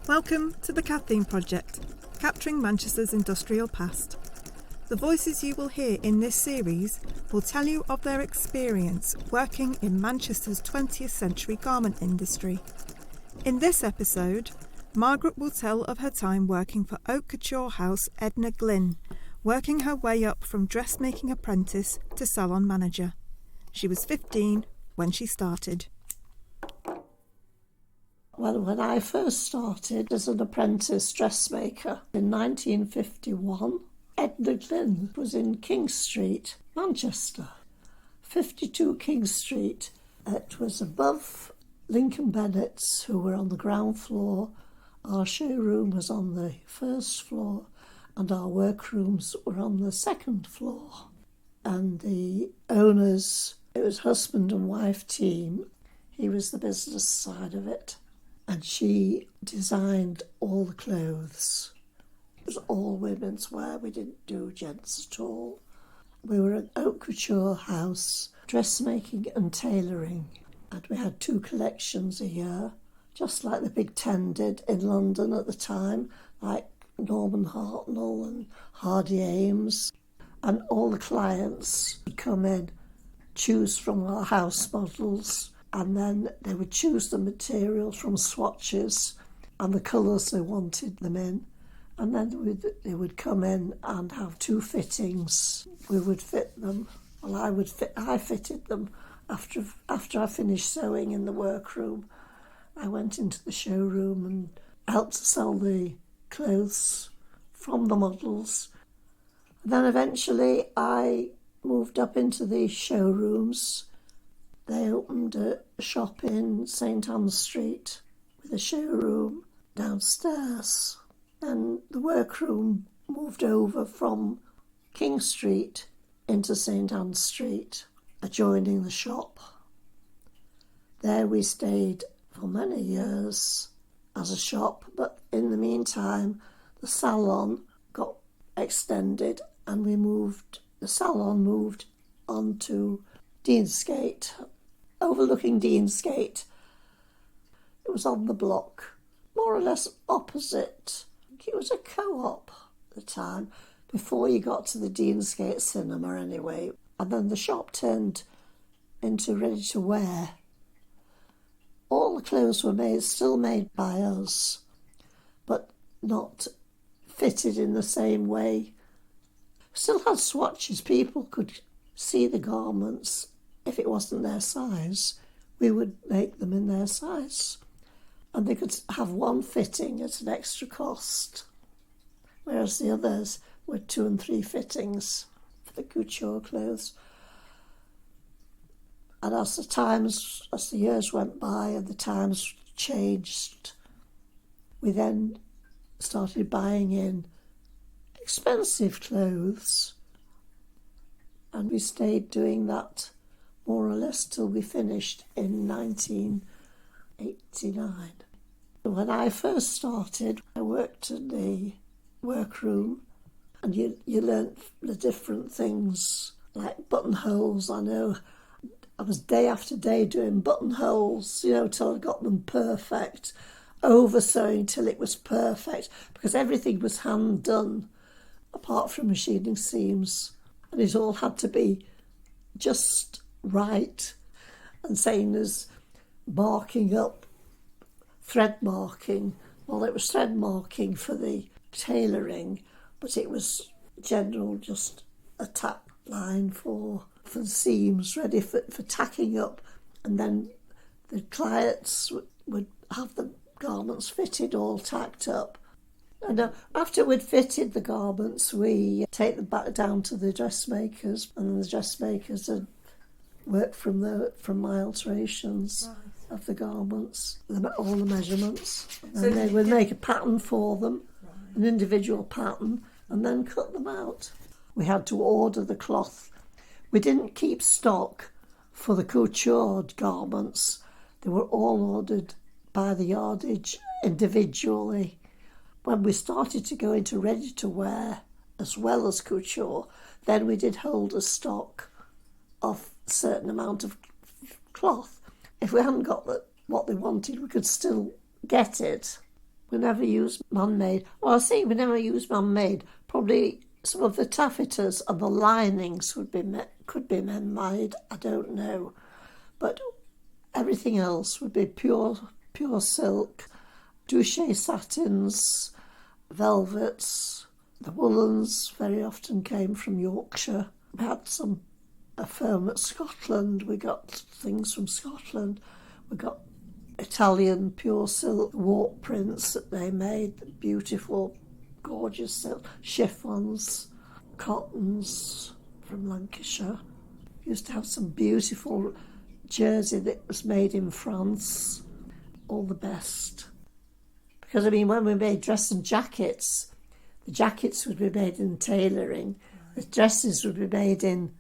Welcome to the Kathleen Project, capturing Manchester's industrial past. The voices you will hear in this series will tell you of their experience working in Manchester's 20th century garment industry. In this episode, Margaret will tell of her time working for haute couture house Edna Glyn, working her way up from dressmaking apprentice to salon manager. She was 15 when she started. Well, when I first started as an apprentice dressmaker in 1951, Edna Glyn was in King Street, Manchester. 52 King Street. It was above Lincoln Bennett's, who were on the ground floor. Our showroom was on the first floor and our workrooms were on the second floor. And the owners, it was husband and wife team. He was the business side of it. And she designed all the clothes. It was all women's wear. We didn't do gents at all. We were an haute couture house, dressmaking and tailoring. And we had 2 collections a year, just like the Big Ten did in London at the time, like Norman Hartnell and Hardy Ames. And all the clients would come in, choose from our house models, and then they would choose the materials from swatches and the colours they wanted them in. And then they would come in and have 2 fittings. We would fit them. Well, I fitted them after I finished sewing in the workroom. I went into the showroom and helped to sell the clothes from the models. And then eventually I moved up into the showrooms. They opened a shop in St Anne's Street with a showroom downstairs. And the workroom moved over from King Street into St Anne's Street, adjoining the shop. There we stayed for many years as a shop, but in the meantime the salon got extended and the salon moved on to Deansgate, overlooking Deansgate. It was on the block, more or less opposite. It was a co-op at the time, before you got to the Deansgate cinema anyway. And then the shop turned into ready-to-wear. All the clothes were still made by us, but not fitted in the same way. Still had swatches. People could see the garments. If it wasn't their size, we would make them in their size. And they could have 1 fitting at an extra cost, whereas the others were 2 and 3 fittings for the couture clothes. And as the years went by and the times changed, we then started buying in expensive clothes. And we stayed doing that more or less till we finished in 1989. When I first started, I worked in the workroom, and you learnt the different things, like buttonholes. I know I was day after day doing buttonholes, till I got them perfect, over-sewing till it was perfect, because everything was hand done, apart from machining seams. And it all had to be just right. And same as marking up, thread marking. Well, it was thread marking for the tailoring, but it was general, just a tack line for the seams ready for tacking up. And then the clients would have the garments fitted, all tacked up. And after we'd fitted the garments, we take them back down to the dressmakers, and the dressmakers would work from my alterations of the garments, all the measurements. And they would make a pattern for them, an individual pattern, and then cut them out. We had to order the cloth. We didn't keep stock for the coutured garments. They were all ordered by the yardage individually. When we started to go into ready-to-wear as well as couture, then we did hold a stock of a certain amount of cloth. If we hadn't got what they wanted, we could still get it. We never used man-made. Well, I say we never used man-made. Probably some of the taffetas and the linings could be man-made. I don't know. But everything else would be pure silk, douche satins, velvets. The woolens very often came from Yorkshire. We had a firm at Scotland. We got things from Scotland. We got Italian pure silk warp prints that they made, beautiful, gorgeous silk, chiffons, cottons from Lancashire. We used to have some beautiful jersey that was made in France, all the best. Because, I mean, when we made dress and jackets, the jackets would be made in tailoring, the dresses would be made in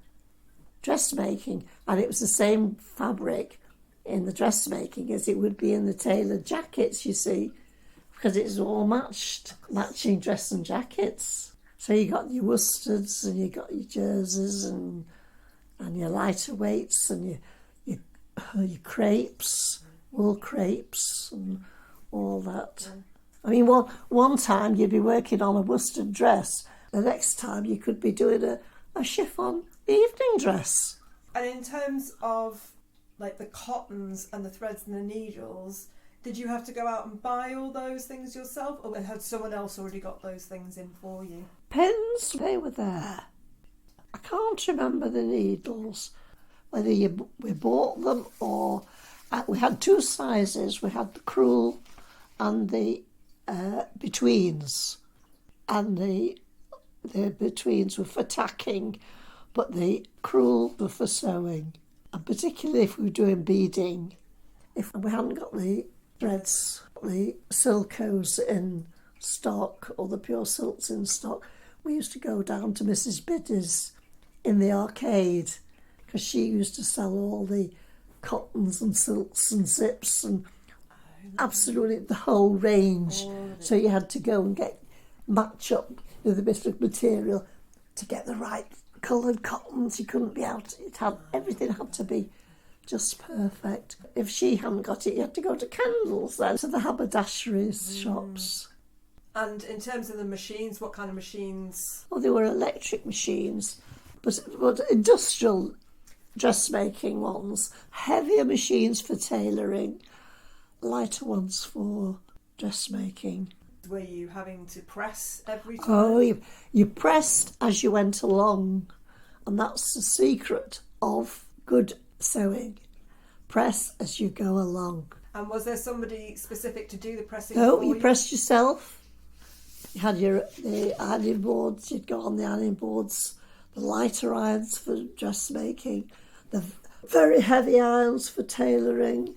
dressmaking, and it was the same fabric in the dressmaking as it would be in the tailored jackets, you see, because it's all matching dress and jackets. So you got your worsteds and you got your jerseys and your lighter weights and your crepes, wool crepes and all that. I mean, one time you'd be working on a worsted dress, the next time you could be doing a chiffon evening dress. And in terms of like the cottons and the threads and the needles, did you have to go out and buy all those things yourself, or had someone else already got those things in for you? Pins, they were there. I can't remember the needles, whether we bought them or... we had two sizes. We had the crewel and the betweens. And the betweens were for tacking, but the crewel were for sewing. And particularly if we were doing beading, if we hadn't got the threads, the silkos in stock or the pure silks in stock, we used to go down to Mrs. Biddy's in the arcade, because she used to sell all the cottons and silks and zips and absolutely the whole range. So you had to go and match up with a bit of material to get the right coloured cottons. You couldn't be out. Everything had to be just perfect. If she hadn't got it, you had to go to Kendall's then, to the haberdasheries shops. And in terms of the machines, what kind of machines? Well, they were electric machines, but industrial dressmaking ones, heavier machines for tailoring, lighter ones for dressmaking. Were you having to press every time? Oh, you pressed as you went along, and that's the secret of good sewing. Press as you go along. And was there somebody specific to do the pressing? No, for you pressed yourself. You had the ironing boards, you'd go on the ironing boards, the lighter irons for dressmaking, the very heavy irons for tailoring.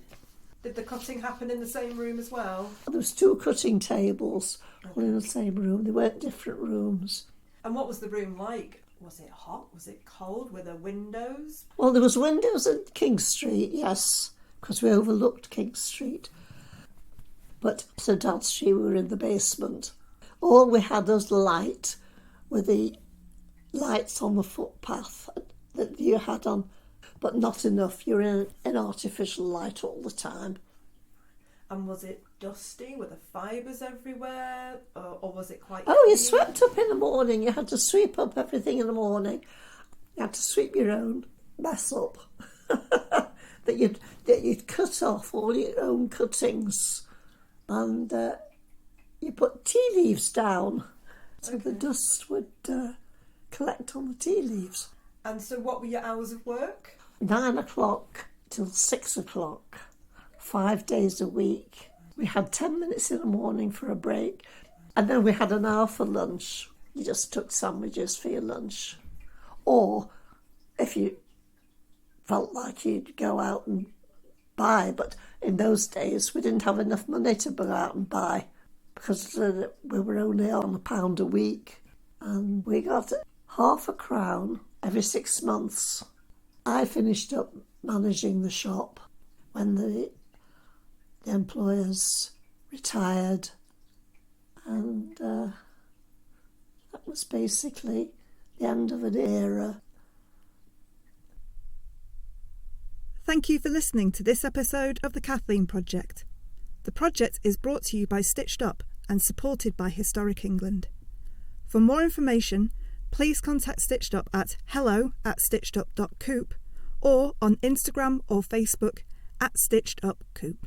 Did the cutting happen in the same room as well? There was two cutting tables all in the same room. They weren't different rooms. And what was the room like? Was it hot? Was it cold? Were there windows? Well, there was windows at King Street, yes, because we overlooked King Street. But St Anne Street, we were in the basement. All we had was light, with the lights on the footpath that you had on, but not enough. You're in an artificial light all the time. And was it dusty? Were there fibres everywhere? Or was it quite Oh, you clean? swept up in the morning. You had to sweep up everything in the morning. You had to sweep your own mess up. that you'd cut off all your own cuttings. And you put tea leaves down so the dust would collect on the tea leaves. And so what were your hours of work? 9 o'clock till 6 o'clock, 5 days a week. We had 10 minutes in the morning for a break, and then we had an hour for lunch. You just took sandwiches for your lunch. Or if you felt like you'd go out and buy, but in those days we didn't have enough money to go out and buy because we were only on £1 a week, and we got £0.50 every 6 months. I finished up managing the shop when the employers retired, and that was basically the end of an era. Thank you for listening to this episode of the Kathleen Project. The project is brought to you by Stitched Up and supported by Historic England. For more information, please contact Stitched Up at hello@stitchedup.coop or on Instagram or Facebook @stitchedupcoop.